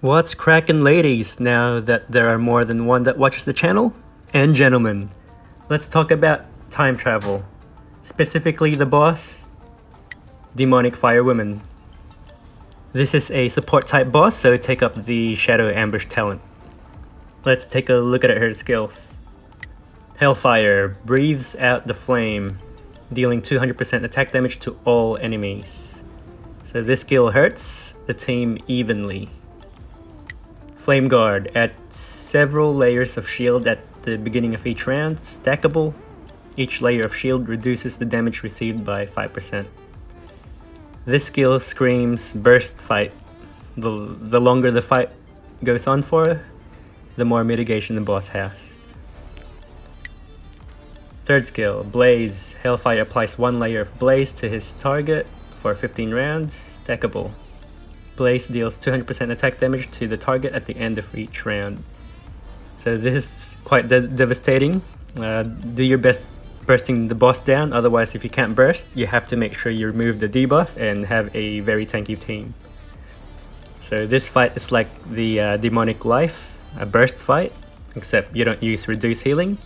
What's crackin' ladies, now that there are more than one that watches the channel? And gentlemen, let's talk about time travel. Specifically the boss, Demonic Firewomen. This is a support type boss, so take up the Shadow Ambush talent. Let's take a look at her skills. Hellfire breathes out the flame, dealing 200% attack damage to all enemies. So this skill hurts the team evenly. Flame Guard adds several layers of shield at the beginning of each round, stackable. Each layer of shield reduces the damage received by 5%. This skill screams burst fight. The longer the fight goes on for, the more mitigation the boss has. Third skill, Blaze. Hellfire applies one layer of Blaze to his target for 15 rounds, stackable. Blaze deals 200% attack damage to the target at the end of each round. So this is quite devastating. Do your best bursting the boss down, otherwise if you can't burst, you have to make sure you remove the debuff and have a very tanky team. So this fight is like the Demonic Life, a burst fight, except you don't use reduced healing.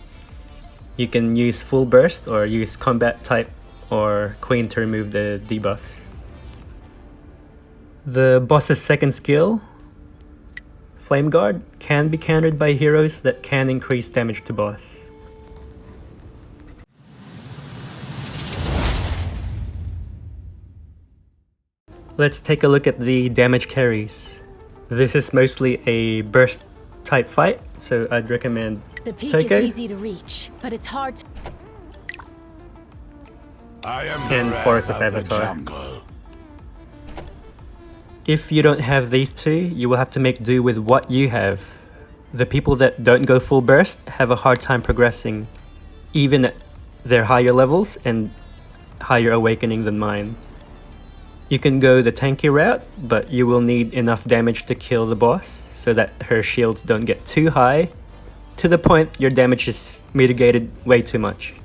You can use full burst or use combat type or Queen to remove the debuffs. The boss's second skill, Flame Guard, can be countered by heroes that can increase damage to boss. Let's take a look at the damage carries. This is mostly a burst type fight, so I'd recommend the peak Toko is easy to reach, but it's hard to... and Forest of Avatar. If you don't have these two, you will have to make do with what you have. The people that don't go full burst have a hard time progressing, even at their higher levels and higher awakening than mine. You can go the tanky route, but you will need enough damage to kill the boss so that her shields don't get too high, to the point your damage is mitigated way too much.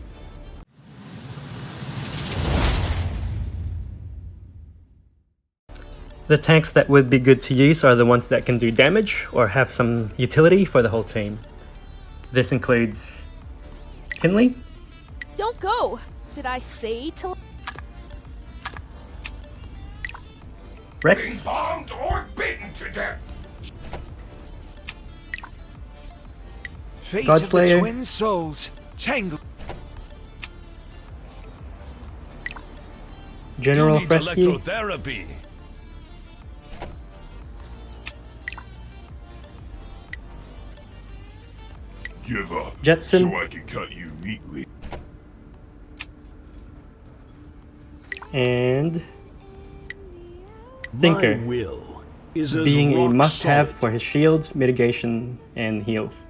The tanks that would be good to use are the ones that can do damage or have some utility for the whole team. This includes Kinley. Don't go! Did I say to... Rex. Bombed or beaten to death. Fate Godslayer. of the twin souls tangle. General You need Rescue. electrotherapy. Give up, Jetson. so I can cut you neatly. And Thinker, My will is as being a rock must-have solid. for his shields, mitigation, and heals.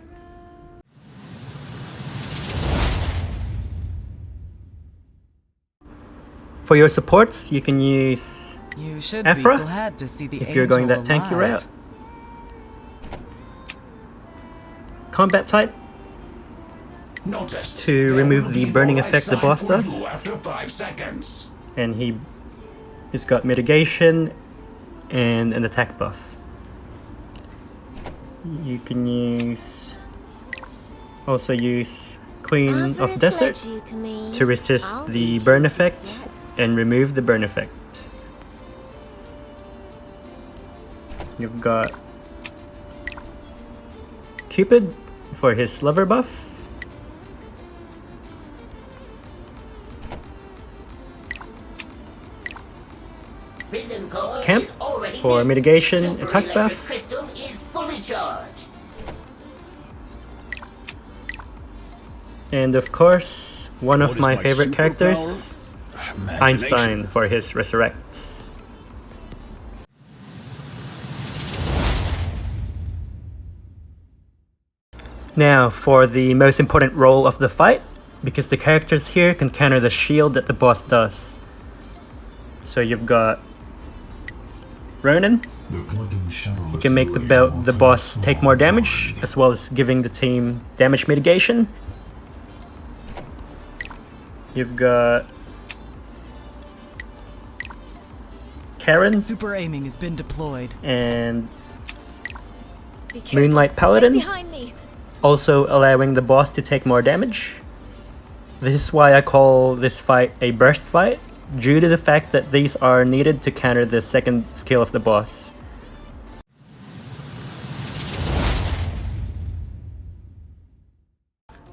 For your supports, you can use You should Aphra, be glad to see the if you're going that angel tanky alive. route. Combat type, Notice, to there remove will the be burning no effect the lifeline boss for does. you after 5 seconds. And he's got mitigation and an attack buff. You can also use Queen of Desert to resist the burn effect and remove the burn effect. You've got Cupid for his lover buff. Camp for mitigation, attack buff. And of course, one of What is my my favorite characters, superpower? Einstein for his resurrects. Now for the most important role of the fight, because the characters here can counter the shield that the boss does. So you've got Ronan. You can make the boss take more damage, as well as giving the team damage mitigation. You've got Karen Super aiming has been deployed. and Be careful. Moonlight Right Paladin, behind me. also allowing the boss to take more damage. This is why I call this fight a burst fight, due to the fact that these are needed to counter the second skill of the boss.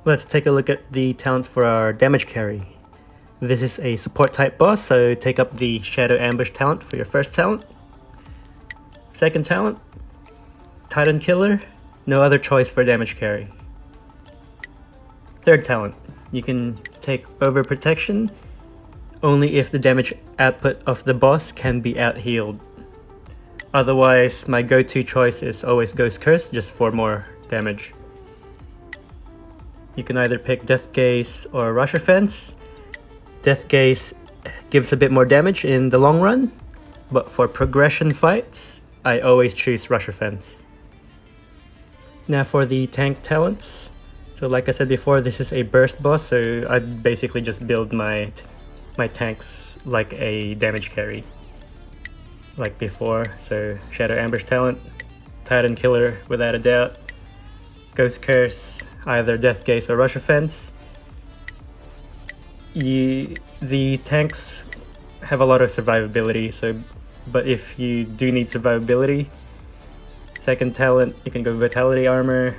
Let's take a look at the talents for our damage carry. This is a support type boss, so take up the Shadow Ambush talent for your first talent. Second talent, Titan Killer, no other choice for damage carry. Third talent, you can take Overprotection, only if the damage output of the boss can be out-healed. Otherwise, my go-to choice is always Ghost Curse, just for more damage. You can either pick Death Gaze or Rush Offense. Death Gaze gives a bit more damage in the long run, but for progression fights, I always choose Rush Offense. Now for the tank talents. So like I said before, this is a burst boss, so I basically just build my tanks like a damage carry, like before. So Shadow Ambush talent, Titan Killer without a doubt, Ghost Curse, either Death Gaze or Rush Offense. The tanks have a lot of survivability, but if you do need survivability, second talent you can go Vitality Armor,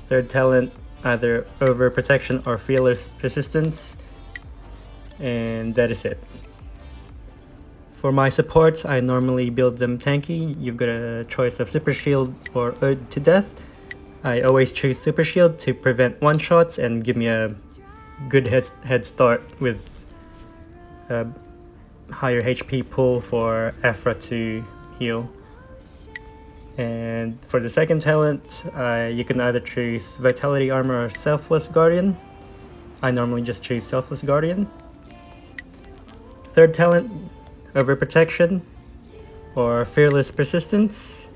third talent either Overprotection or Fearless Persistence, and that is it. For my supports, I normally build them tanky. You've got a choice of Super Shield or Ode to Death. I always choose Super Shield to prevent one-shots and give me a good head start with a higher HP pool for Aphra to heal. And for the second talent, you can either choose Vitality Armor or Selfless Guardian. I normally just choose Selfless Guardian. Third talent, Overprotection or Fearless Persistence.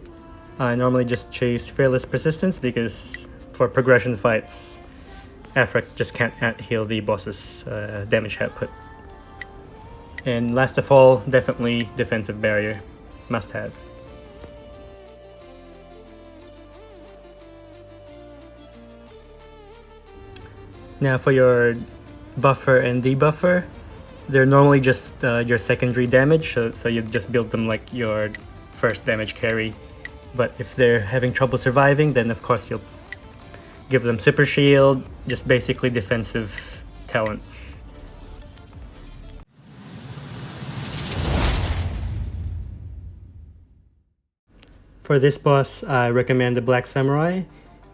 I normally just choose Fearless Persistence because for progression fights, Aphra just can't out-heal the boss's damage output. And last of all, definitely Defensive Barrier, must have. Now for your buffer and debuffer, they're normally just your secondary damage, so you just build them like your first damage carry. But if they're having trouble surviving, then of course you'll give them Super Shield, just basically defensive talents. For this boss, I recommend the Black Samurai,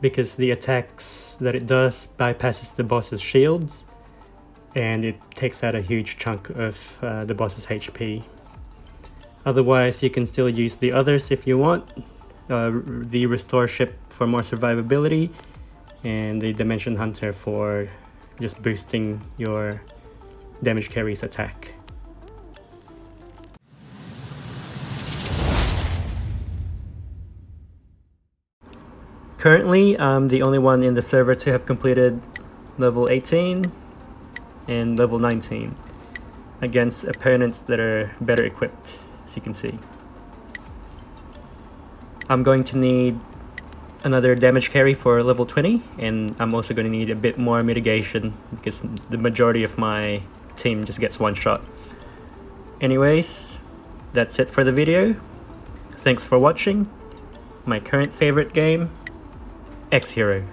because the attacks that it does bypasses the boss's shields, and it takes out a huge chunk of the boss's HP. Otherwise, you can still use the others if you want. The Restore Ship for more survivability, and the Dimension Hunter for just boosting your damage carry's attack. Currently, I'm the only one in the server to have completed level 18 and level 19 against opponents that are better equipped, as you can see. I'm going to need another damage carry for level 20, and I'm also going to need a bit more mitigation because the majority of my team just gets one shot. Anyways, that's it for the video. Thanks for watching. My current favorite game, X-Hero.